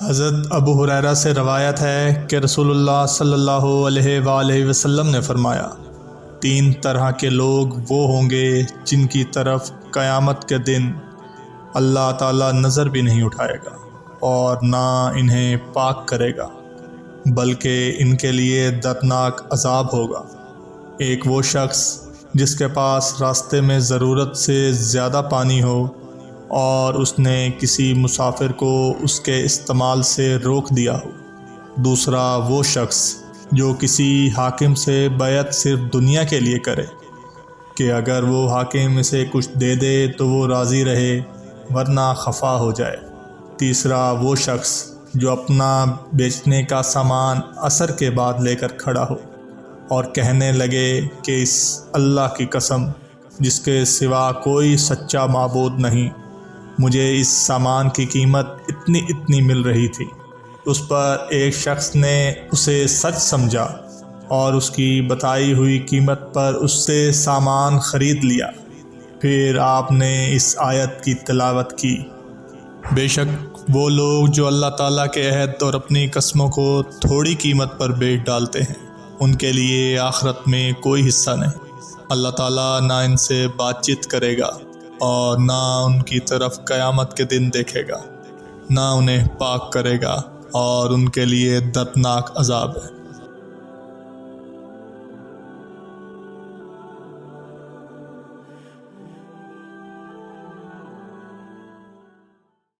حضرت ابو ہریرہ سے روایت ہے کہ رسول اللہ صلی اللہ علیہ وآلہ وسلم نے فرمایا، 3 طرح کے لوگ وہ ہوں گے جن کی طرف قیامت کے دن اللہ تعالیٰ نظر بھی نہیں اٹھائے گا اور نہ انہیں پاک کرے گا، بلکہ ان کے لیے دردناک عذاب ہوگا۔ ایک وہ شخص جس کے پاس راستے میں ضرورت سے زیادہ پانی ہو اور اس نے کسی مسافر کو اس کے استعمال سے روک دیا ہو۔ دوسرا وہ شخص جو کسی حاکم سے بیعت صرف دنیا کے لیے کرے کہ اگر وہ حاکم اسے کچھ دے دے تو وہ راضی رہے ورنہ خفا ہو جائے۔ تیسرا وہ شخص جو اپنا بیچنے کا سامان عصر کے بعد لے کر کھڑا ہو اور کہنے لگے کہ اس اللہ کی قسم جس کے سوا کوئی سچا معبود نہیں، مجھے اس سامان کی قیمت اتنی مل رہی تھی۔ اس پر ایک شخص نے اسے سچ سمجھا اور اس کی بتائی ہوئی قیمت پر اس سے سامان خرید لیا۔ پھر آپ نے اس آیت کی تلاوت کی، بے شک وہ لوگ جو اللہ تعالیٰ کے عہد اور اپنی قسموں کو تھوڑی قیمت پر بیچ ڈالتے ہیں، ان کے لیے آخرت میں کوئی حصہ نہیں۔ اللہ تعالیٰ نہ ان سے بات چیت کرے گا اور نہ ان کی طرف قیامت کے دن دیکھے گا، نہ انہیں پاک کرے گا اور ان کے لیے دردناک عذاب ہے۔